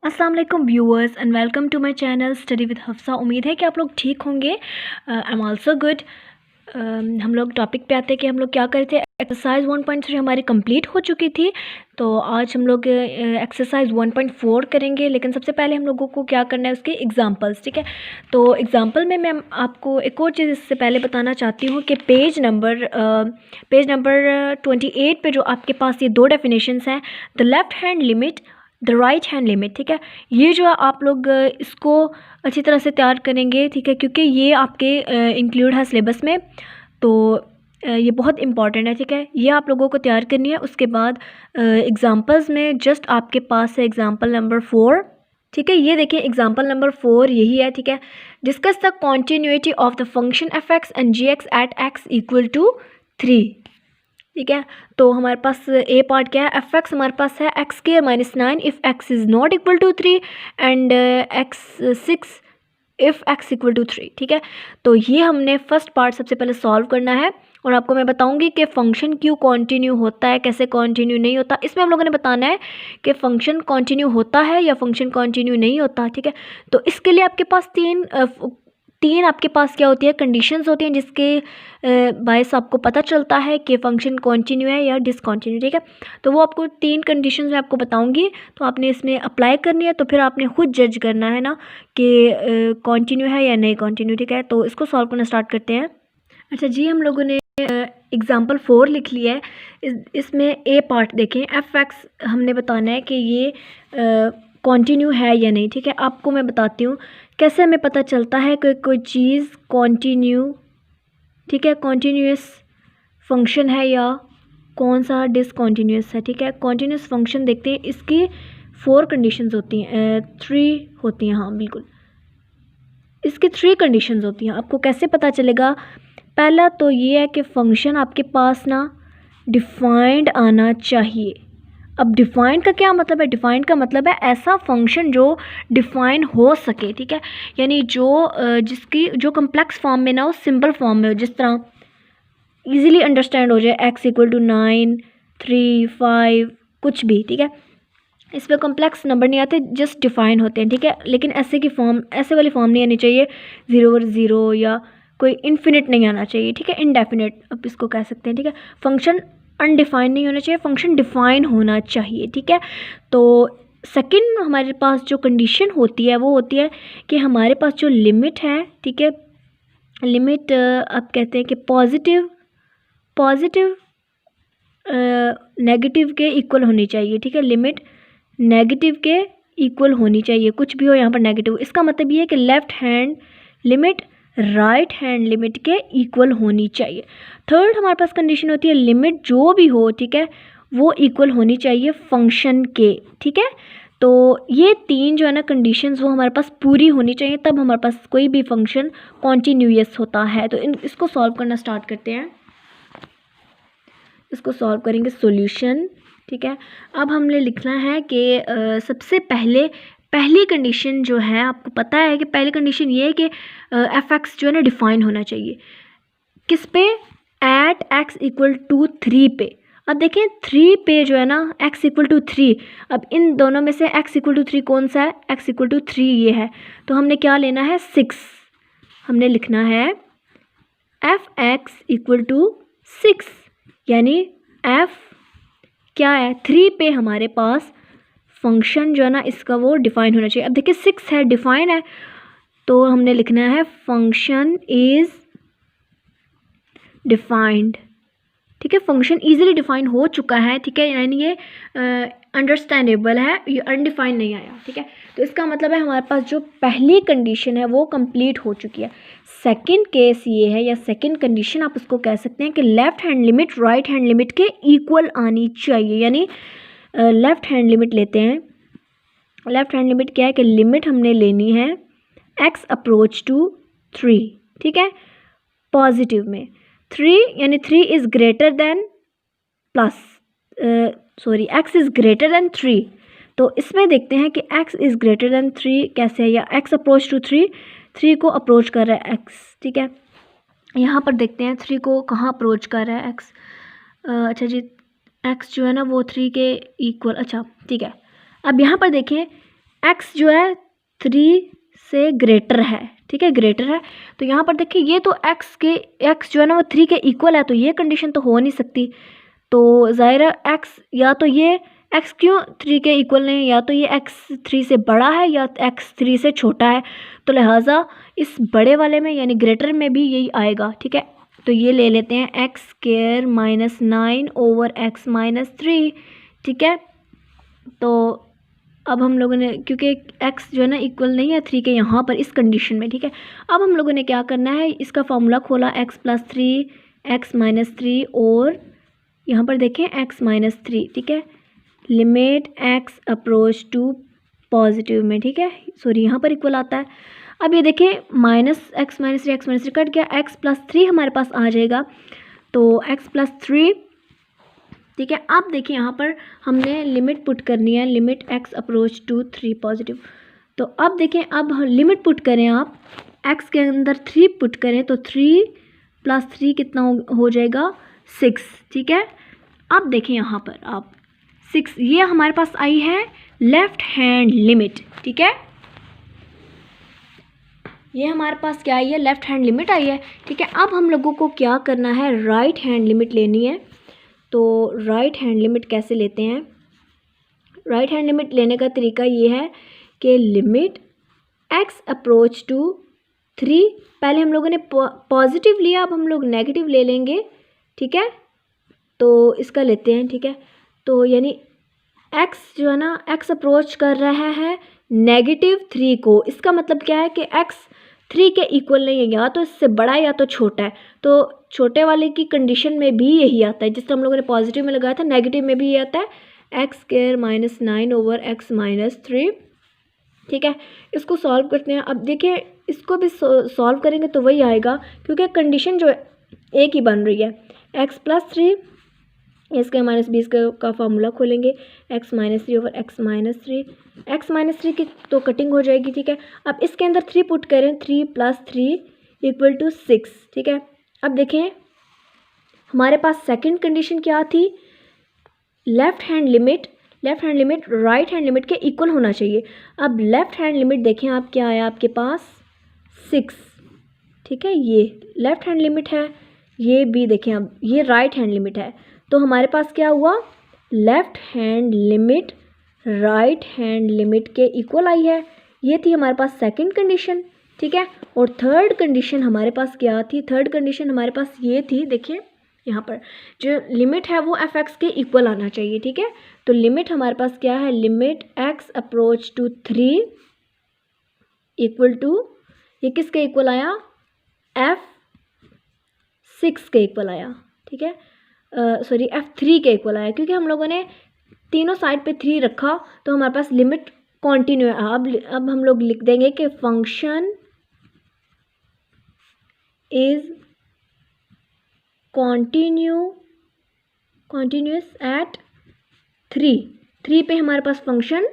अस्सलाम वालेकुम viewers and welcome to my channel study with Hafsa. उम्मीद है कि आप लोग ठीक होंगे। I am also good. हम लोग टॉपिक पे आते हैं कि हम लोग क्या करते हैं। एक्सरसाइज 1.3 हमारी कंप्लीट हो चुकी थी, तो आज हम लोग एक्सरसाइज 1.4 करेंगे। लेकिन सबसे पहले हम लोगों को क्या करना है, उसके एग्जांपल्स। ठीक है, तो एग्जांपल में मैं आपको एक और चीज़ इससे पहले बताना चाहती हूँ कि पेज नंबर 28 पे जो आपके पास ये दो डेफिनेशंस हैं, the left hand limit, the right hand limit. ठीक है, ये जो आप लोग इसको अच्छी तरह से तैयार करेंगे। ठीक है, क्योंकि ये आपके इंक्लूड है सिलेबस में, तो ये बहुत इंपॉर्टेंट है। ठीक है, ये आप लोगों को तैयार करनी है। उसके बाद एग्जांपल्स में जस्ट आपके पास है एग्जांपल नंबर 4। ठीक है, ये देखिए एग्जांपल नंबर 4 यही है। ठीक है, discuss the continuity of the function f x and g x at x equal to 3। ठीक है, तो हमारे पास ए पार्ट क्या है, एफ एक्स हमारे पास है x square minus 9 if x is not equal to 3 and x 6 if x equal to 3। ठीक है, तो ये हमने फर्स्ट पार्ट सबसे पहले सॉल्व करना है और आपको मैं बताऊंगी कि फ़ंक्शन क्यों कंटिन्यू होता है, कैसे कंटिन्यू नहीं होता। इसमें हम लोगों ने बताना है कि फ़ंक्शन कंटिन्यू होता है या फंक्शन कंटिन्यू नहीं होता। ठीक है, तो इसके लिए आपके पास तीन आपके पास क्या होती है, कंडीशंस होती हैं, जिसके बायस आपको पता चलता है कि फ़ंक्शन कंटिन्यू है या डिसकंटिन्यू। ठीक है, तो वो आपको तीन कंडीशंस मैं आपको बताऊंगी, तो आपने इसमें अप्लाई करनी है, तो फिर आपने खुद जज करना है ना कि कंटिन्यू है या नहीं कंटिन्यू। ठीक है, तो इसको सॉल्व करना स्टार्ट करते हैं। अच्छा जी, हम लोगों ने एग्ज़ाम्पल 4 लिख लिया है। इसमें ए पार्ट देखें, एफ एक्स हमने बताना है कि ये कंटिन्यू है या नहीं। ठीक है, आपको मैं बताती हूँ कैसे हमें पता चलता है कि कोई चीज़ कंटिन्यू, ठीक है, कंटिन्यूअस फंक्शन है या कौन सा डिसकंटिन्यूअस है। ठीक है, कंटिन्यूअस फंक्शन देखते हैं, इसकी 4 कंडीशंस होती हैं, 3 होती हैं। हाँ बिल्कुल, इसकी 3 कंडीशंस होती हैं। आपको कैसे पता चलेगा, पहला तो ये है कि फ़ंक्शन आपके पास ना डिफाइंड आना चाहिए। अब डिफाइंड का क्या मतलब है, डिफाइंड का मतलब है ऐसा फंक्शन जो डिफाइन हो सके। ठीक है, यानी जो जिसकी जो कम्प्लेक्स फॉर्म में ना हो, सिंपल फॉर्म में हो, जिस तरह इजीली अंडरस्टैंड हो जाए, एक्स इक्वल टू 9, 3, 5 कुछ भी। ठीक है, इस पर कॉम्प्लेक्स नंबर नहीं आते, जस्ट डिफाइन होते हैं। ठीक है, लेकिन ऐसे वाली फॉर्म नहीं आनी चाहिए, 0/0 या कोई इन्फिनिट नहीं आना चाहिए। ठीक है, इनडेफिनिट अब इसको कह सकते हैं। ठीक है, फंक्शन अनडिफाइंड नहीं होना चाहिए, फंक्शन डिफाइन होना चाहिए। ठीक है, तो सेकंड हमारे पास जो कंडीशन होती है वो होती है कि हमारे पास जो लिमिट है, ठीक है, लिमिट आप कहते हैं कि पॉजिटिव नेगेटिव के इक्वल होनी चाहिए। ठीक है, लिमिट नेगेटिव के इक्वल होनी चाहिए, कुछ भी हो यहाँ पर नेगेटिव। इसका मतलब ये है कि left hand limit right hand limit के इक्वल होनी चाहिए। थर्ड हमारे पास कंडीशन होती है, लिमिट जो भी हो, ठीक है, वो इक्वल होनी चाहिए फंक्शन के। ठीक है, तो ये तीन जो है ना कंडीशंस, वो हमारे पास पूरी होनी चाहिए, तब हमारे पास कोई भी फंक्शन कॉन्टीन्यूअस होता है। तो इसको सॉल्व करना स्टार्ट करते हैं। इसको सॉल्व करेंगे, सॉल्यूशन। ठीक है, अब हमने लिखना है कि सबसे पहली कंडीशन जो है, आपको पता है कि पहली कंडीशन ये है कि एफ एक्स जो है ना डिफाइन होना चाहिए। किस पे, एट एक्स इक्वल टू 3 पे। अब देखें 3 पे जो है ना एक्स इक्वल टू 3, अब इन दोनों में से एक्स इक्वल टू 3 कौन सा है, एक्स इक्वल टू 3 ये है, तो हमने क्या लेना है, 6। हमने लिखना है एफ एक्स इक्वल टू 6, यानी एफ क्या है, 3 पे हमारे पास फंक्शन जो है ना इसका वो डिफाइन होना चाहिए। अब देखिए 6 है, डिफाइन है, तो हमने लिखना है फंक्शन इज डिफाइंड। ठीक है, फंक्शन इजीली डिफाइन हो चुका है। ठीक है, यानी ये अंडरस्टैंडेबल है, ये अनडिफाइंड नहीं आया। ठीक है, तो इसका मतलब है हमारे पास जो पहली कंडीशन है वो कंप्लीट हो चुकी है। सेकंड केस ये है, या सेकंड कंडीशन आप उसको कह सकते हैं कि left hand limit right hand limit के इक्वल आनी चाहिए। यानी लेफ़्ट हैंड लिमिट लेते हैं। लेफ़्ट हैंड लिमिट क्या है कि लिमिट हमने लेनी है एक्स अप्रोच टू 3। ठीक है, पॉजिटिव में 3, यानी 3 is greater then x is greater then 3। तो इसमें देखते हैं कि x इज़ ग्रेटर देन 3 कैसे है, या x अप्रोच टू 3 को अप्रोच कर रहा है x। ठीक है, यहाँ पर देखते हैं 3 को कहाँ अप्रोच कर रहा है x। अच्छा जी, x जो है ना वो 3 के इक्वल। अच्छा ठीक है, अब यहाँ पर देखें x जो है 3 से ग्रेटर है, ठीक है, ग्रेटर है। तो यहाँ पर देखिए ये तो x जो है ना वो 3 के इक्वल है, तो ये कंडीशन तो हो नहीं सकती। तो ज़ाहिर है x या तो ये x क्यों 3 के इक्वल नहीं है, या तो ये x 3 से बड़ा है या x 3 से छोटा है। तो लिहाजा इस बड़े वाले में यानी ग्रेटर में भी यही आएगा, ठीक है। तो ये ले लेते हैं x square minus 9 over x minus 3, ठीक है। तो अब हम लोगों ने, क्योंकि x जो है ना इक्वल नहीं है 3 के यहाँ पर इस कंडीशन में, ठीक है। अब हम लोगों ने क्या करना है, इसका फॉर्मूला खोला x प्लस 3 x माइनस 3 और यहाँ पर देखें x माइनस 3, ठीक है, limit x approach to positive में, ठीक है, सॉरी यहाँ पर इक्वल आता है। अब ये देखें माइनस x माइनस 3 कट गया, x प्लस 3 हमारे पास आ जाएगा, तो x प्लस 3, ठीक है। अब देखिए यहाँ पर हमने लिमिट पुट करनी है, limit x approach to 3 positive. तो अब देखें, अब लिमिट पुट करें, आप x के अंदर 3 पुट करें तो 3 प्लस 3 कितना हो जाएगा 6, ठीक है। अब देखें यहाँ पर आप 6, ये हमारे पास आई है लेफ्ट हैंड लिमिट, ठीक है, ये हमारे पास क्या आई है, लेफ्ट हैंड लिमिट आई है, ठीक है। अब हम लोगों को क्या करना है, राइट हैंड लिमिट लेनी है। तो राइट हैंड लिमिट कैसे लेते हैं, राइट हैंड लिमिट लेने का तरीका ये है कि लिमिट x अप्रोच टू 3, पहले हम लोगों ने पॉजिटिव लिया, अब हम लोग नेगेटिव ले लेंगे, ठीक है। तो इसका लेते हैं, ठीक है। तो यानी x जो है ना, x अप्रोच कर रहा है -3 को, इसका मतलब क्या है कि x 3 के इक्वल नहीं है, या तो इससे बड़ा है या तो छोटा है। तो छोटे वाले की कंडीशन में भी यही आता है, जिस तरह हम लोगों ने पॉजिटिव में लगाया था, नेगेटिव में भी ये आता है x square minus 9 over x minus 3, ठीक है। इसको सॉल्व करते हैं। अब देखिए इसको भी सॉल्व करेंगे तो वही आएगा, क्योंकि कंडीशन जो है एक ही बन रही है, x प्लस 3 इसके माइनस 20 का फार्मूला खोलेंगे, x minus 3 over x minus 3, x minus 3 की तो कटिंग हो जाएगी, ठीक है। अब इसके अंदर 3 पुट करें, 3 प्लस 3 इक्वल टू 6, ठीक है। अब देखें हमारे पास सेकंड कंडीशन क्या थी, left hand limit right hand limit के इक्वल होना चाहिए। अब लेफ़्ट हैंड लिमिट देखें आप, क्या आया आपके पास 6, ठीक है, ये लेफ़्ट हैंड लिमिट है, ये भी देखें अब ये राइट हैंड लिमिट है। तो हमारे पास क्या हुआ, left hand limit right hand limit के इक्वल आई है, ये थी हमारे पास सेकंड कंडीशन, ठीक है। और थर्ड कंडीशन हमारे पास क्या थी, थर्ड कंडीशन हमारे पास ये थी, देखिए यहाँ पर जो लिमिट है वो एफ एक्स के इक्वल आना चाहिए, ठीक है। तो लिमिट हमारे पास क्या है, limit x approach to 3 equal to, ये किसके इक्वल आया, F6 के इक्वल आया, ठीक है, सॉरी F3 के इक्वल आया, क्योंकि हम लोगों ने तीनों साइड पे 3 रखा तो हमारे पास लिमिट कॉन्टिन्यू है। अब हम लोग लिख देंगे कि फंक्शन इज कॉन्टिन्यूस एट 3 पे हमारे पास फंक्शन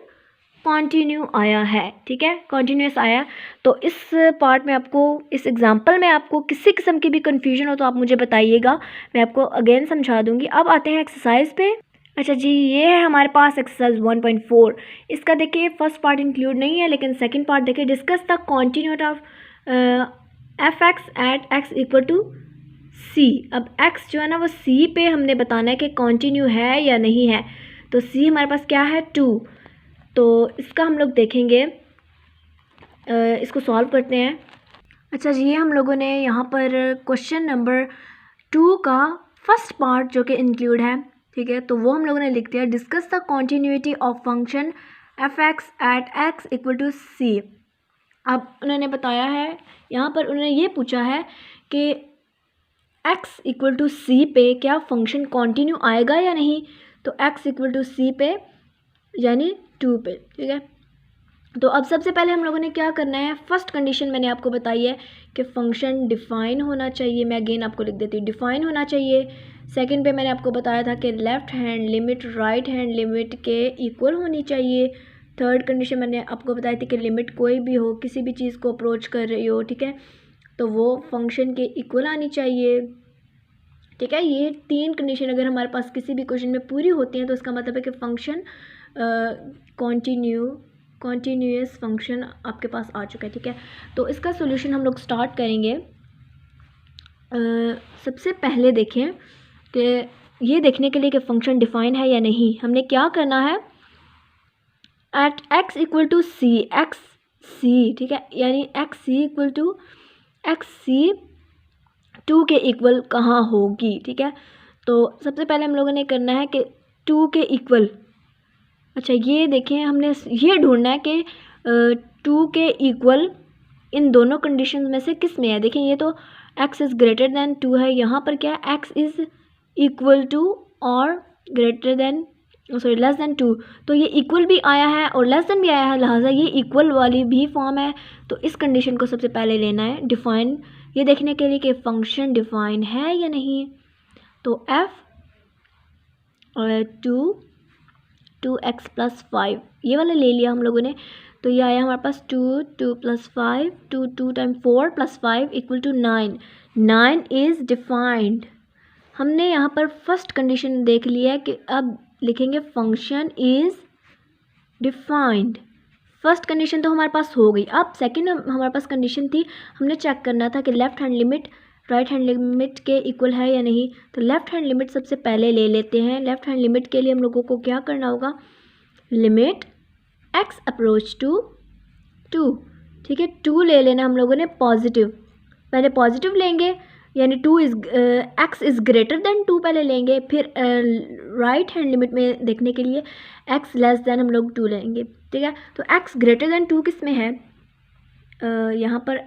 कॉन्टिन्यू आया है, ठीक है, कॉन्टिन्यूस आया। तो इस पार्ट में आपको, इस एग्जांपल में आपको किसी किस्म की भी कन्फ्यूजन हो तो आप मुझे बताइएगा, मैं आपको अगेन समझा दूंगी। अब आते हैं एक्सरसाइज पे। अच्छा जी, ये है हमारे पास एक्सरसाइज 1.4। इसका देखिए फर्स्ट पार्ट इंक्लूड नहीं है, लेकिन सेकंड पार्ट देखिए, discuss the continuity of f x at x equal to c. अब x जो है ना वो c पे हमने बताना है कि कॉन्टिन्यू है या नहीं है। तो c हमारे पास क्या है 2, तो इसका हम लोग देखेंगे, इसको सॉल्व करते हैं। अच्छा जी, ये हम लोगों ने यहाँ पर क्वेश्चन नंबर 2 का फर्स्ट पार्ट जो कि इंक्लूड है, ठीक है, तो वो हम लोगों ने लिख दिया, discuss the continuity of function f x at x equal to c. अब उन्होंने बताया है, यहाँ पर उन्होंने ये पूछा है कि x इक्वल टू सी पे क्या फंक्शन कॉन्टिन्यू आएगा या नहीं। तो x इक्वल टू सी पे यानी 2 पे, ठीक है। तो अब सबसे पहले हम लोगों ने क्या करना है, फर्स्ट कंडीशन मैंने आपको बताई है कि फंक्शन डिफ़ाइन होना चाहिए, मैं अगेन आपको लिख देती हूँ, डिफ़ाइन होना चाहिए। सेकंड पे मैंने आपको बताया था कि left hand limit right hand limit के इक्वल होनी चाहिए। थर्ड कंडीशन मैंने आपको बताई थी कि लिमिट कोई भी हो, किसी भी चीज़ को अप्रोच कर रही हो, ठीक है, तो वो फंक्शन के इक्वल आनी चाहिए, ठीक है। ये 3 कंडीशन अगर हमारे पास किसी भी क्वेश्चन में पूरी होती हैं तो इसका मतलब है कि फंक्शन कॉन्टिन्यू कॉन्टीन्यूअस फंक्शन आपके पास आ चुका है, ठीक है। तो इसका सोल्यूशन हम लोग स्टार्ट करेंगे। सबसे पहले देखें कि ये देखने के लिए कि फंक्शन डिफाइन है या नहीं, हमने क्या करना है, at x equal to c, x c, ठीक है, यानी x c equal to x c 2 के इक्वल कहाँ होगी, ठीक है। तो सबसे पहले हम लोगों ने करना है कि 2 के इक्वल, अच्छा ये देखें, हमने ये ढूंढना है कि 2 के इक्वल इन दोनों कंडीशन में से किस में है। देखें ये तो x इज़ ग्रेटर दैन 2 है, यहाँ पर क्या है, x इज़ इक्वल टू और greater than, sorry less than 2, तो ये इक्वल भी आया है और लेस दैन भी आया है, लिहाजा ये इक्वल वाली भी फॉर्म है। तो इस कंडीशन को सबसे पहले लेना है डिफाइन, ये देखने के लिए कि फंक्शन डिफाइन है या नहीं। तो f 2x प्लस 5 ये वाला ले लिया हम लोगों ने, तो ये आया हमारे पास 2 plus 5, 2 time 4 plus 5 equal to 9, 9 is defined. हमने यहाँ पर फर्स्ट कंडीशन देख लिया है कि अब लिखेंगे function is defined. First condition तो हमारे पास हो गई। अब सेकंड हमारे पास कंडीशन थी, हमने चेक करना था कि left hand limit right hand limit के इक्वल है या नहीं। तो लेफ़्ट हैंड लिमिट सबसे पहले ले लेते हैं। लेफ़्ट हैंड लिमिट के लिए हम लोगों को क्या करना होगा, लिमिट x अप्रोच टू 2, ठीक है, 2 ले लेना हम लोगों ने पॉजिटिव, पहले पॉजिटिव लेंगे, यानी x इज़ ग्रेटर दैन 2 पहले लेंगे, फिर राइट हैंड लिमिट में देखने के लिए x लेस दैन हम लोग 2 लेंगे, ठीक है। तो x ग्रेटर दैन 2 किस में है, यहाँ पर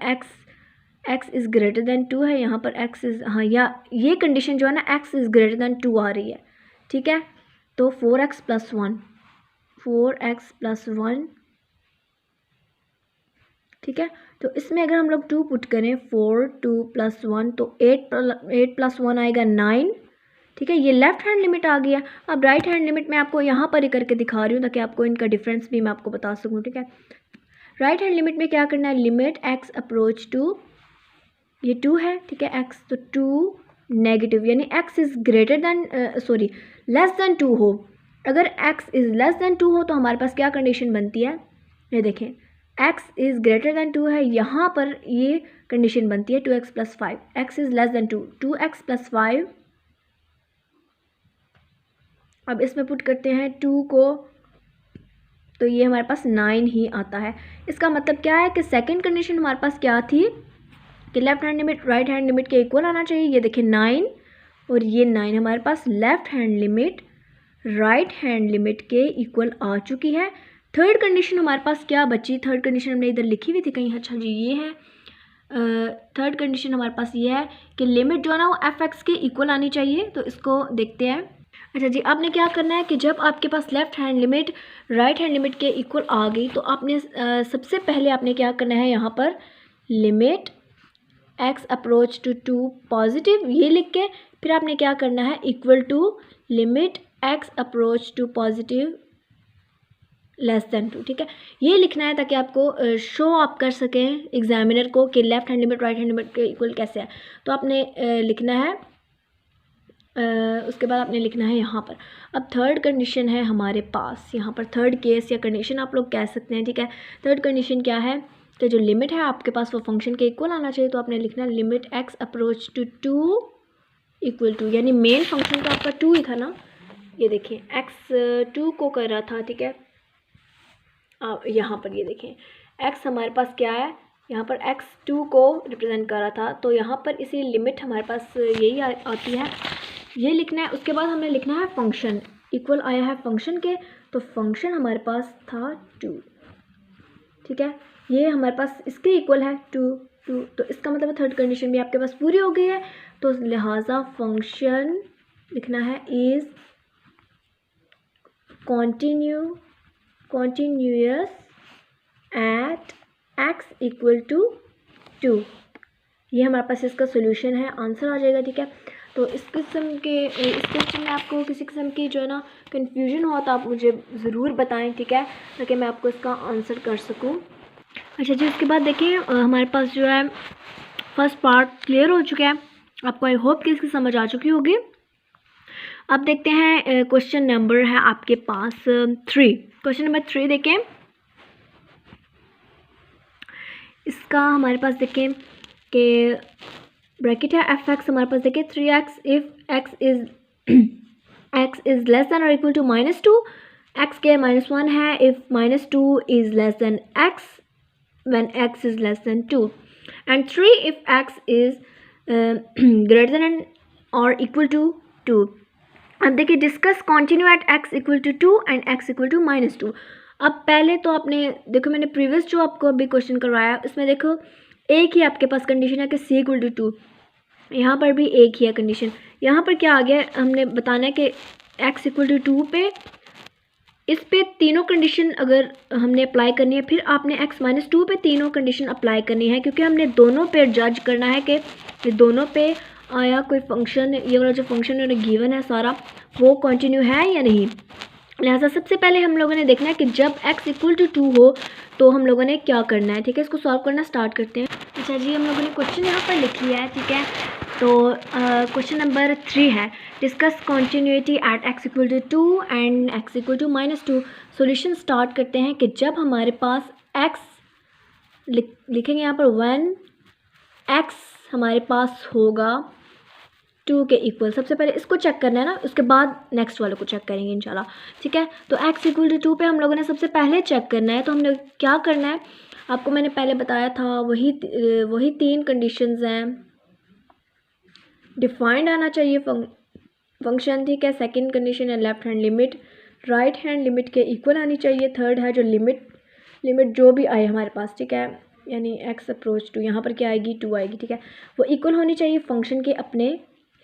x इज़ ग्रेटर दैन 2 है, यहाँ पर x इज़, हाँ, या ये कंडीशन जो है ना x इज़ ग्रेटर दैन 2 आ रही है, ठीक है। तो 4x प्लस 1, 4x प्लस 1, ठीक है। तो इसमें अगर हम लोग 2 पुट करें, 4 2 प्लस 1, तो 8 प्लस 1 आएगा 9, ठीक है। ये लेफ़्ट हैंड लिमिट आ गया। अब राइट हैंड लिमिट मैं आपको यहाँ पर ही करके दिखा रही हूँ ताकि आपको इनका डिफरेंस भी मैं आपको बता सकूँ, ठीक है। राइट हैंड लिमिट में क्या करना है, लिमिट x अप्रोच टू, ये 2 है, ठीक है, x, तो 2 नेगेटिव, यानी x is greater then, sorry less than 2 हो। अगर x इज़ लेस दैन 2 हो तो हमारे पास क्या कंडीशन बनती है, ये देखें, x इज़ ग्रेटर दैन 2 है, यहाँ पर ये कंडीशन बनती है 2x plus 5, x is less than 2, 2x plus 5। अब इसमें पुट करते हैं 2 को, तो ये हमारे पास 9 ही आता है। इसका मतलब क्या है कि सेकंड कंडीशन हमारे पास क्या थी कि left hand limit right hand limit के इक्वल आना चाहिए। ये देखिए 9 और ये 9 हमारे पास left hand limit right hand limit के इक्वल आ चुकी है। थर्ड कंडीशन हमारे पास क्या बची, थर्ड कंडीशन हमने इधर लिखी हुई थी कहीं, अच्छा जी ये है, थर्ड कंडीशन हमारे पास ये है कि लिमिट जो है ना वो f(x) के इक्वल आनी चाहिए। तो इसको देखते हैं। अच्छा जी, आपने क्या करना है कि जब आपके पास left hand limit right hand limit के इक्वल आ गई तो आपने सबसे पहले आपने क्या करना है, यहाँ पर limit x approach to 2 positive ये लिख के फिर आपने क्या करना है, equal to limit x approach to positive less than 2, ठीक है, ये लिखना है ताकि आपको शो आप कर सकें एग्जामिनर को कि left hand limit right hand limit के इक्वल कैसे है। तो आपने लिखना है, उसके बाद आपने लिखना है यहाँ पर। अब थर्ड कंडीशन है हमारे पास, यहाँ पर थर्ड केस या कंडीशन आप लोग कह सकते हैं, ठीक है। थर्ड कंडीशन क्या है कि जो लिमिट है आपके पास वो फंक्शन के इक्वल आना चाहिए। तो आपने लिखना limit x approach to 2 equal to, यानी मेन फंक्शन तो आपका 2 ही था ना, ये देखिए x 2 को कर रहा था, ठीक है। यहाँ पर ये देखें x हमारे पास क्या है, यहाँ पर x 2 को रिप्रेजेंट कर रहा था, तो यहाँ पर इसी लिमिट हमारे पास यही आती है, ये लिखना है। उसके बाद हमें लिखना है फंक्शन इक्वल आया है फंक्शन के, तो फंक्शन हमारे पास था 2, ठीक है, ये हमारे पास इसके इक्वल है 2, तो इसका मतलब थर्ड कंडीशन भी आपके पास पूरी हो गई है। तो लिहाजा फंक्शन लिखना है is continuous at x equal to 2, ये हमारे पास इसका सोल्यूशन है, आंसर आ जाएगा, ठीक है। तो इस क्वेश्चन में आपको किसी किस्म की जो है ना कन्फ्यूजन हो तो आप मुझे ज़रूर बताएं, ठीक है, ताकि मैं आपको इसका आंसर कर सकूं। अच्छा जी, उसके बाद देखिए हमारे पास जो है फर्स्ट पार्ट क्लियर हो चुका है, आपको आई होप कि इसकी समझ आ चुकी होगी। अब देखते हैं क्वेश्चन नंबर है आपके पास 3, क्वेश्चन नंबर 3 देखें। इसका हमारे पास देखें कि ब्रैकेट है एफ एक्स, हमारे पास देखें 3x if x is less than और इक्वल टू -2, x के -1 है if -2 is less than x when x is less than 2, and 3 if x is greater than or equal to 2. अब देखिए discuss continue at x equal to 2 and x equal to -2। अब पहले तो आपने देखो, मैंने प्रीवियस जो आपको अभी क्वेश्चन करवाया उसमें देखो एक ही आपके पास कंडीशन है कि c इक्वल टू 2, यहाँ पर भी एक ही है कंडीशन। यहाँ पर क्या आ गया, हमने बताना है कि x इक्वल टू 2 पे इस पे तीनों कंडीशन अगर हमने अप्लाई करनी है, फिर आपने x-2 पे तीनों कंडीशन अप्लाई करनी है, क्योंकि हमने दोनों पे जज करना है कि दोनों पे आया कोई फंक्शन, ये वाला जो फंक्शन उन्हें गिवन है सारा वो कंटिन्यू है या नहीं। लिहाजा सबसे पहले हम लोगों ने देखना है कि जब x इक्वल टू 2 हो तो हम लोगों ने क्या करना है। ठीक है, इसको सॉल्व करना स्टार्ट करते हैं। अच्छा जी, हम लोगों ने क्वेश्चन यहाँ पर लिख लिया है। ठीक है, तो क्वेश्चन नंबर 3 है discuss continuity at x equal to 2 and x equal to -2। Solution start करते हैं कि जब हमारे पास x लिखेंगे यहाँ पर 1 x हमारे पास होगा 2 के इक्वल। सबसे पहले इसको चेक करना है ना, उसके बाद नेक्स्ट वाले को चेक करेंगे इंशाल्लाह। ठीक है, तो x इक्वल टू 2 पे हम लोगों ने सबसे पहले चेक करना है। तो हमने क्या करना है, आपको मैंने पहले बताया था, वही 3 कंडीशंस हैं। डिफाइंड आना चाहिए फंक्शन। ठीक है, सेकंड कंडीशन है left hand limit right hand limit के इक्वल आनी चाहिए। थर्ड है जो लिमिट जो भी आए हमारे पास, ठीक है, यानी x अप्रोच टू, यहाँ पर क्या आएगी 2 आएगी। ठीक है, वो इक्वल होनी चाहिए फंक्शन के अपने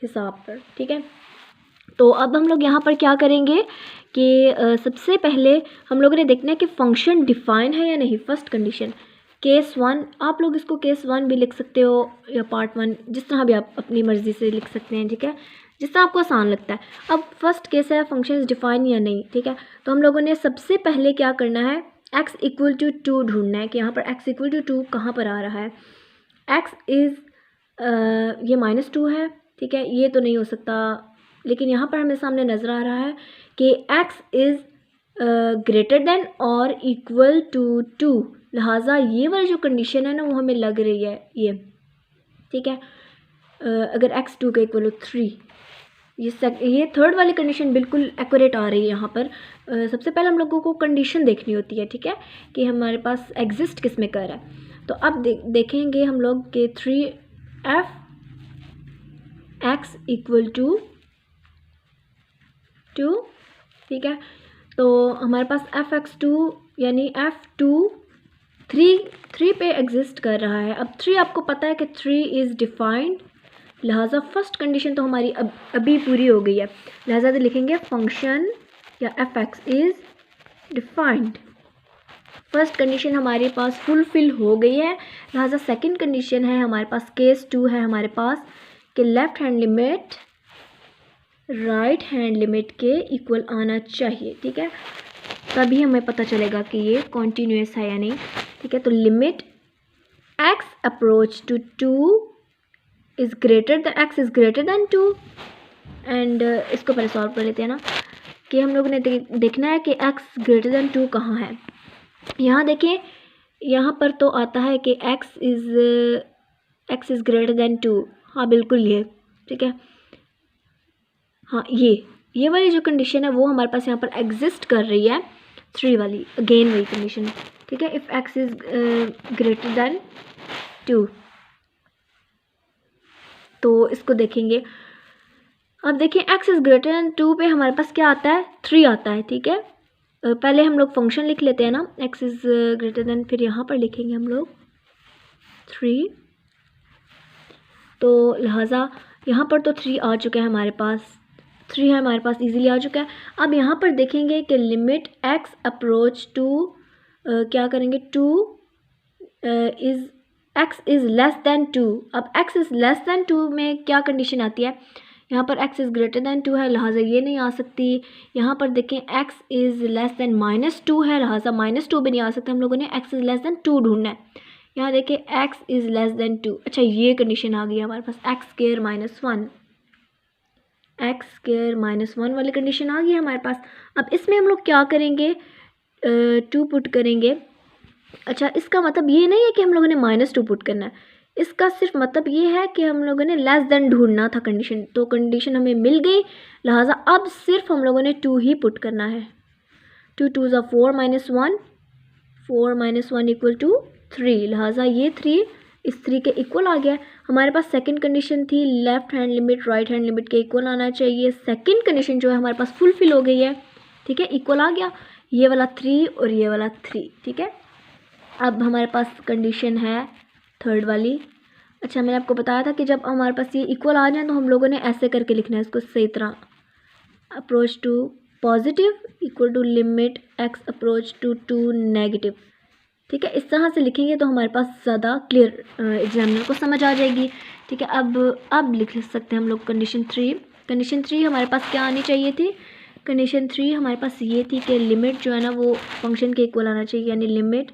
हिसाब पर। ठीक है, तो अब हम लोग यहाँ पर क्या करेंगे कि सबसे पहले हम लोगों ने देखना है कि फंक्शन डिफाइन है या नहीं। फर्स्ट कंडीशन केस 1, आप लोग इसको केस 1 भी लिख सकते हो या पार्ट 1, जिस तरह भी आप अपनी मर्ज़ी से लिख सकते हैं। ठीक है, जिस तरह आपको आसान लगता है। अब फर्स्ट केस है फंक्शन डिफाइन या नहीं। ठीक है, तो हम लोगों ने सबसे पहले क्या करना है, x इक्वल टू 2 ढूंढना है कि यहाँ पर x इक्वल टू 2 कहाँ पर आ रहा है। x इज़ ये -2 है। ठीक है, ये तो नहीं हो सकता, लेकिन यहाँ पर हमें सामने नज़र आ रहा है कि x इज़ ग्रेटर देन और इक्वल टू 2, लिहाजा ये वाली जो कंडीशन है ना वो हमें लग रही है ये। ठीक है, अगर x 2 के इक्वल हो 3, ये थर्ड वाली कंडीशन बिल्कुल एक्यूरेट आ रही है यहाँ पर। सबसे पहले हम लोगों को कंडीशन देखनी होती है। ठीक है, कि हमारे पास एग्जिस्ट किस में कर है। तो अब देखेंगे हम लोग कि 3f x इक्वल टू 2। ठीक है, तो हमारे पास f(x2) यानी f2 3 पे एग्जिस्ट कर रहा है। अब 3 आपको पता है कि 3 इज़ डिफाइंड, लिहाजा फर्स्ट कंडीशन तो हमारी अभी पूरी हो गई है। लिहाजा तो लिखेंगे फंक्शन या f(x) is defined. First condition हमारे पास फुलफिल हो गई है। लिहाजा सेकंड कंडीशन है हमारे पास केस 2 है हमारे पास कि left hand limit right hand limit के इक्वल आना चाहिए। ठीक है, तभी हमें पता चलेगा कि ये कॉन्टीन्यूअस है या नहीं। ठीक है, तो limit x approach to 2 is greater than x is greater than 2 and इसको पहले सॉल्व कर लेते हैं ना, कि हम लोगों ने देखना है कि x ग्रेटर दैन 2 कहाँ है। यहाँ देखें, यहाँ पर तो आता है कि x इज़ ग्रेटर दैन 2। हाँ बिल्कुल ये, ठीक है, हाँ ये वाली जो कंडीशन है वो हमारे पास यहाँ पर एग्जिस्ट कर रही है, 3 वाली, अगेन वही कंडीशन। ठीक है, if x is greater than 2, तो इसको देखेंगे। अब देखिए x इज़ ग्रेटर दैन 2 पे हमारे पास क्या आता है, 3 आता है। ठीक है, पहले हम लोग फंक्शन लिख लेते हैं ना, x इज़ ग्रेटर दैन, फिर यहाँ पर लिखेंगे हम लोग 3। तो लिहाजा यहाँ पर तो 3 आ चुका है हमारे पास, 3 है हमारे पास, इजीली आ चुका है। अब यहाँ पर देखेंगे कि लिमिट x अप्रोच टू क्या करेंगे, 2 is x is less than 2। अब x इज़ लेस दैन 2 में क्या कंडीशन आती है, यहाँ पर x इज़ ग्रेटर दैन 2 है, लिहाजा ये नहीं आ सकती। यहाँ पर देखें x इज़ लेस दैन -2 है, लिहाजा -2 भी नहीं आ सकता। हम लोगों ने x इज़ लेस दैन 2 ढूंढना है। यहाँ देखें x इज़ लेस दैन 2, अच्छा ये कंडीशन आ गई हमारे पास, x स्क्वायर -1 वाली कंडीशन आ गई है हमारे पास। अब इसमें हम लोग क्या करेंगे, 2 पुट करेंगे अच्छा, इसका मतलब ये नहीं है कि हम लोगों ने -2 पुट करना है, इसका सिर्फ मतलब ये है कि हम लोगों ने लेस देन ढूंढना था कंडीशन, तो कंडीशन हमें मिल गई, लिहाजा अब सिर्फ हम लोगों ने 2 ही पुट करना है। 2 2 ज़ा 4 -1, 4 -1 इक्वल टू 3, लिहाजा ये 3 इस 3 के इक्वल आ गया। हमारे पास सेकंड कंडीशन थी left hand limit right hand limit के इक्वल आना चाहिए, सेकंड कंडीशन जो है हमारे पास फुलफिल हो गई है, ठीक है, इक्वल आ गया, ये वाला 3 और ये वाला 3, ठीक है। अब हमारे पास कंडीशन है थर्ड वाली। अच्छा, मैंने आपको बताया था कि जब हमारे पास ये इक्वल आ जाए तो हम लोगों ने ऐसे करके लिखना है इसको सही तरह, approach to positive equal to limit x approach to 2 negative, ठीक है। इस तरह से लिखेंगे तो हमारे पास ज़्यादा क्लियर एग्जामिनर को समझ आ जाएगी, ठीक है। अब लिख सकते हैं हम लोग कंडीशन 3। कंडीशन 3 हमारे पास क्या आनी चाहिए थी, कंडीशन 3 हमारे पास ये थी कि लिमिट जो है ना वो फंक्शन के इक्वल आना चाहिए, यानी लिमिट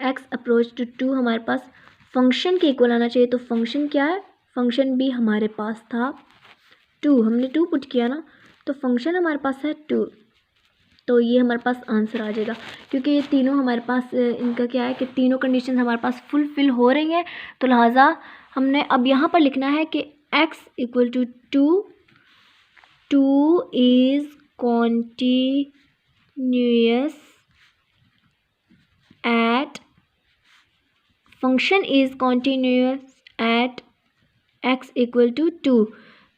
एक्स अप्रोच टू 2 हमारे पास फंक्शन के इक्वल आना चाहिए। तो फंक्शन क्या है, फंक्शन भी हमारे पास था 2, हमने 2 पुट किया ना, तो फंक्शन हमारे पास है 2, तो ये हमारे पास आंसर आ जाएगा, क्योंकि ये तीनों हमारे पास इनका क्या है कि तीनों कंडीशन हमारे पास फुलफिल हो रही हैं, तो लिहाजा हमने अब यहाँ पर लिखना है कि x equal to 2 is continuous at function is continuous at x equal to 2।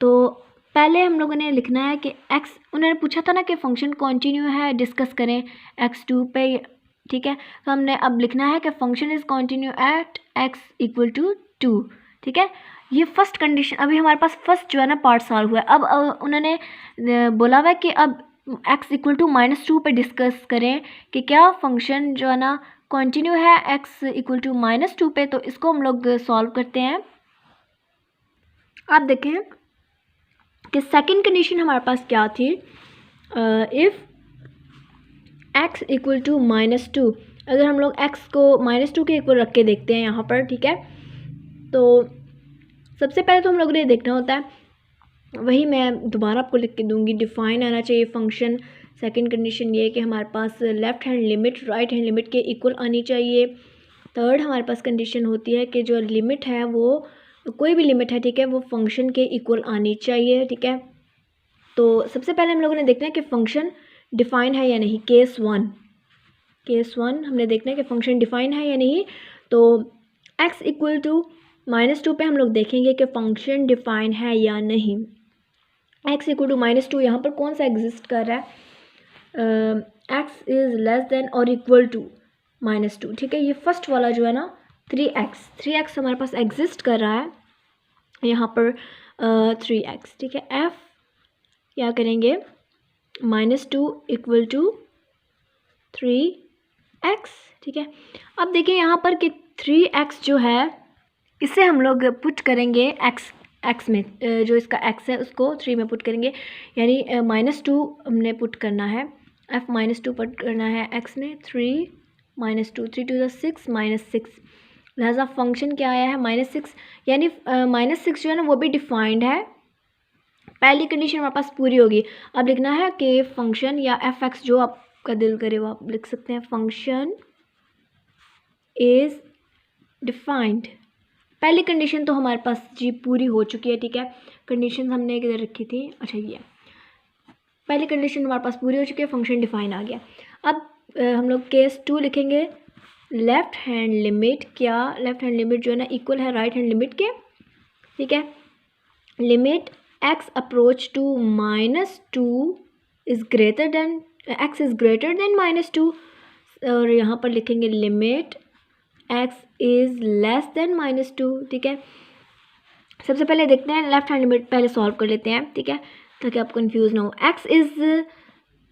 तो पहले हम लोगों ने लिखना है कि x, उन्होंने पूछा था ना कि फंक्शन कॉन्टीन्यू है, डिस्कस करें x2 पे, ठीक है। तो हमने अब लिखना है कि function is continue at x equal to 2, ठीक है। ये फर्स्ट कंडीशन, अभी हमारे पास फर्स्ट जो है ना पार्ट सॉल्व हुआ है। अब उन्होंने बोला हुआ है कि अब x इक्वल टू -2 पे डिस्कस करें कि क्या फंक्शन जो है ना कॉन्टीन्यू है x इक्वल टू -2 पे, तो इसको हम लोग सॉल्व करते हैं। आप देखें कि सेकंड कंडीशन हमारे पास क्या थी, इफ़ x इक्वल टू -2, अगर हम लोग x को -2 के इक्वल रख के देखते हैं यहाँ पर, ठीक है, तो सबसे पहले तो हम लोगों ने देखना होता है, वही मैं दोबारा आपको लिख के दूंगी, डिफाइन आना चाहिए फंक्शन। सेकंड कंडीशन ये है कि हमारे पास left hand limit right hand limit के इक्वल आनी चाहिए। थर्ड हमारे पास कंडीशन होती है कि जो लिमिट है वो कोई भी लिमिट है, ठीक है, वो फंक्शन के इक्वल आनी चाहिए, ठीक है। तो सबसे पहले हम लोगों ने देखना है कि फंक्शन डिफाइन है या नहीं। केस वन हमने देखना है कि फंक्शन डिफाइन है या नहीं। तो x इक्वल टू -2 पे हम लोग देखेंगे कि फंक्शन डिफाइन है या नहीं। x इक्वल टू -2 यहाँ पर कौन सा एग्जिस्ट कर रहा है, x इज़ लेस देन और इक्वल टू -2, ठीक है। ये फर्स्ट वाला जो है ना 3x हमारे पास एग्जिस्ट कर रहा है यहाँ पर 3x, ठीक है। f क्या करेंगे, -2 इक्वल टू 3x, ठीक है। अब देखिए यहाँ पर कि 3x जो है इसे हम लोग पुट करेंगे x में, जो इसका x है उसको 3 में पुट करेंगे, यानी -2 हमने पुट करना है, f -2 पुट करना है x में, 3 -2, 3 2 6 -6, लिहाजा फंक्शन क्या आया है -6, यानी -6 जो है ना वो भी डिफाइंड है। पहली कंडीशन हमारे पास पूरी होगी। अब लिखना है कि फंक्शन या f(x) जो आपका दिल करे वो आप लिख सकते हैं, फंक्शन इज़ डिफाइंड। पहली कंडीशन तो हमारे पास जी पूरी हो चुकी है, ठीक है। कंडीशन हमने किधर रखी थी, अच्छा ये पहली कंडीशन हमारे पास पूरी हो चुकी है, फंक्शन डिफाइन आ गया। अब हम लोग केस 2 लिखेंगे, लेफ़्ट हैंड लिमिट, क्या लेफ़्ट हैंड लिमिट जो है ना इक्वल है राइट हैंड लिमिट के, ठीक है। Limit x approach to -2 is greater than, x is greater than -2, और यहाँ पर लिखेंगे limit x is less than -2, ठीक है। सबसे पहले देखते हैं लेफ्ट हैंड लिमिट पहले सॉल्व कर लेते हैं, ठीक है, ताकि आप कंफ्यूज ना हो।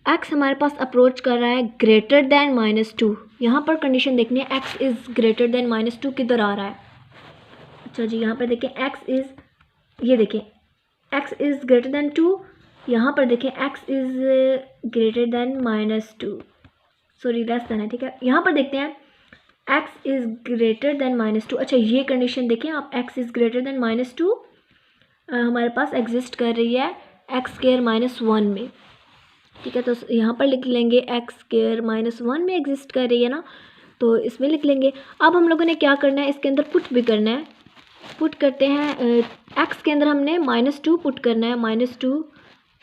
x हमारे पास अप्रोच कर रहा है ग्रेटर देन -2, यहाँ पर कंडीशन देखनी है x इज़ ग्रेटर देन -2 किधर आ रहा है। अच्छा जी, यहाँ पर देखें x इज़, ये देखें x इज़ ग्रेटर देन 2, यहाँ पर देखें x is greater than -2, sorry less than है, ठीक है। यहाँ पर देखते हैं x इज़ ग्रेटर देन -2। अच्छा ये कंडीशन देखें आप, x इज़ ग्रेटर देन -2 हमारे पास एग्जिस्ट कर रही है x² -1 में, ठीक है। तो यहाँ पर लिख लेंगे x² -1 में एग्जिस्ट कर रही है ना, तो इसमें लिख लेंगे। अब हम लोगों ने क्या करना है, इसके अंदर पुट भी करना है। पुट करते हैं, एक्स के अंदर हमने -2 पुट करना है, -2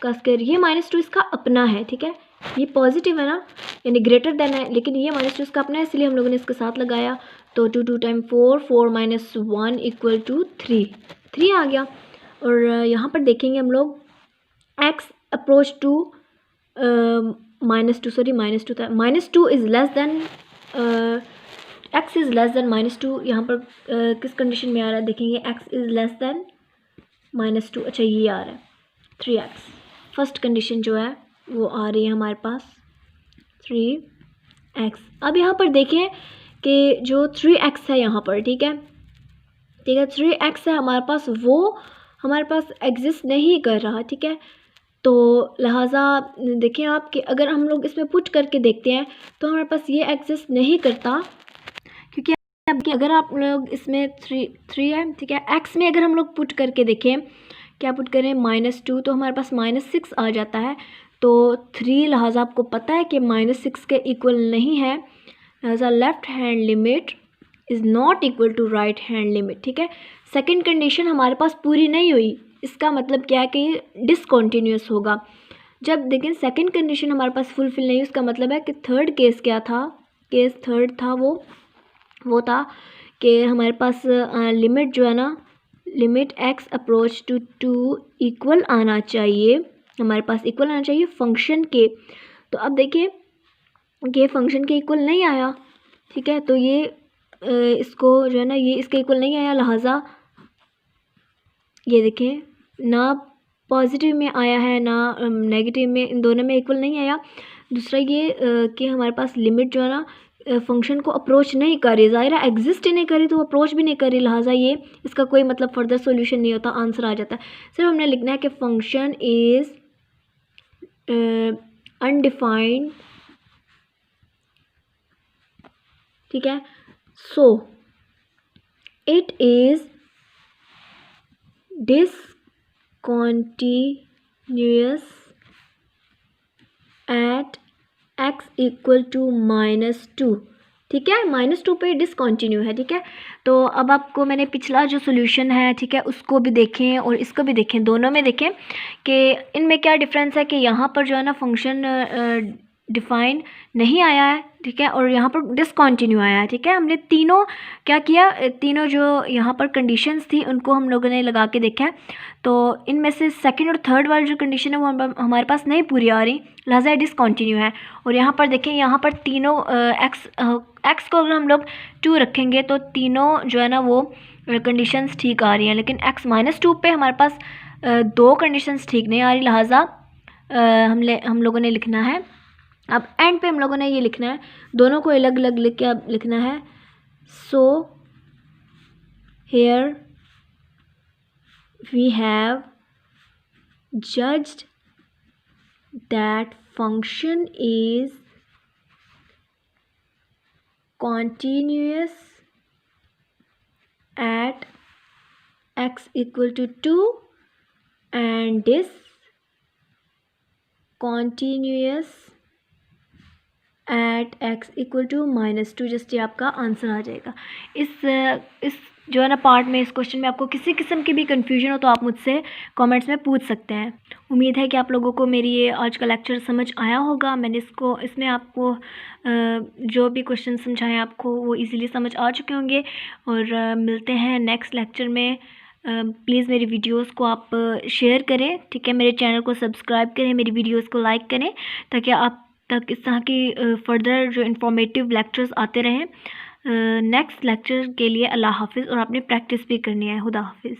का स्क्वायर। ये -2 इसका अपना है, ठीक है, ये पॉजिटिव है ना, यानी ग्रेटर देन है, लेकिन ये -2 इसका अपना है, इसलिए हम लोगों ने इसके साथ लगाया। तो 2 2 टाइम 4, 4 - 1 = 3, 3 आ गया। और यहाँ पर देखेंगे हम लोग x अप्रोच टू -2, सॉरी -2 था, -2 is less then x is less than -2। यहाँ पर किस कंडीशन में आ रहा है देखेंगे, x इज़ लेस देन -2। अच्छा ये आ रहा है 3x, फर्स्ट कंडीशन जो है वो आ रही है हमारे पास 3x। अब यहाँ पर देखें कि जो 3x है यहाँ पर, ठीक है, 3x है हमारे पास, वो हमारे पास एग्जिस्ट नहीं कर रहा, ठीक है। तो लिहाजा देखें आप कि अगर हम लोग इसमें पुट करके देखते हैं तो हमारे पास ये एग्जिस्ट नहीं करता, क्योंकि अगर आप लोग इसमें 3 है, ठीक है, x में अगर हम लोग पुट करके देखें, क्या पुट करें, -2, तो हमारे पास -6 आ जाता है। तो 3 लिहाजा आपको पता है कि -6 के इक्वल नहीं है, लिहाजा left hand limit is not equal to right hand limit, ठीक है। सेकंड कंडीशन हमारे पास पूरी नहीं हुई, इसका मतलब क्या है कि ये डिसकंटिन्यूअस होगा। जब देखें सेकंड कंडीशन हमारे पास फुलफिल नहीं, उसका मतलब है कि थर्ड केस क्या था, केस थर्ड था वो था कि हमारे पास लिमिट जो है ना, limit x approach to 2 equal आना चाहिए, हमारे पास इक्वल आना चाहिए फंक्शन के। तो अब देखिए कि फंक्शन के इक्वल नहीं आया, ठीक है, तो ये इसको जो है ना, ये इसके इक्वल नहीं आया, लिहाजा ये देखें ना पॉजिटिव में आया है ना नेगेटिव में, इन दोनों में इक्वल नहीं आया। दूसरा ये कि हमारे पास लिमिट जो है ना फंक्शन को अप्रोच नहीं कर रही, ज़ाहिर है एग्जिस्ट ही नहीं करी तो अप्रोच भी नहीं करी, लिहाजा ये इसका कोई मतलब फर्दर सॉल्यूशन नहीं होता, आंसर आ जाता है। सिर्फ हमने लिखना है कि फंक्शन इज़ अनडिफाइंड, ठीक है, so it is discontinuous at x = -2, ठीक है, -2 पे डिसकंटिन्यू है, ठीक है। तो अब आपको मैंने पिछला जो सोल्यूशन है, ठीक है, उसको भी देखें और इसको भी देखें, दोनों में देखें कि इनमें क्या डिफरेंस है, कि यहाँ पर जो है ना फंक्शन डिफाइन नहीं आया है, ठीक है, और यहाँ पर डिसकंटिन्यू आया है, ठीक है। हमने तीनों क्या किया, तीनों जो यहाँ पर कंडीशंस थी उनको हम लोगों ने लगा के देखा है। तो इनमें से सेकंड और थर्ड वाली जो कंडीशन है वो हमारे पास नहीं पूरी आ रही, लिहाजा डिसकंटिन्यू है। और यहाँ पर देखें, यहाँ पर तीनों एक्स को अगर हम लोग 2 रखेंगे तो तीनों जो है ना वो कंडीशंस ठीक आ रही हैं, लेकिन x -2 पे हमारे पास 2 कंडीशंस ठीक नहीं आ रही, लिहाजा हम लोगों ने लिखना है, अब एंड पे हम लोगों ने ये लिखना है, दोनों को अलग अलग लिख के अब लिखना है। So here we have judged that function is continuous at x = 2 and discontinuous at x = -2। Just ये आपका आंसर आ जाएगा। इस जो है ना पार्ट में, इस क्वेश्चन में आपको किसी किस्म की भी कन्फ्यूजन हो तो आप मुझसे कमेंट्स में पूछ सकते हैं। उम्मीद है कि आप लोगों को मेरी ये आज का लेक्चर समझ आया होगा। मैंने इसमें आपको जो भी क्वेश्चन समझाएं आपको वो इजीली समझ आ चुके होंगे। और मिलते हैं नेक्स्ट लेक्चर में। प्लीज़ मेरी वीडियोस को आप शेयर करें, ठीक है, मेरे चैनल को सब्सक्राइब करें, मेरी वीडियोस को लाइक करें, ताकि आप तक इस तरह की फर्दर जो इन्फॉर्मेटिव लेक्चर्स आते रहें। नेक्स्ट लेक्चर के लिए अल्लाह हाफिज़, और आपने प्रैक्टिस भी करनी है। खुदा हाफिज़।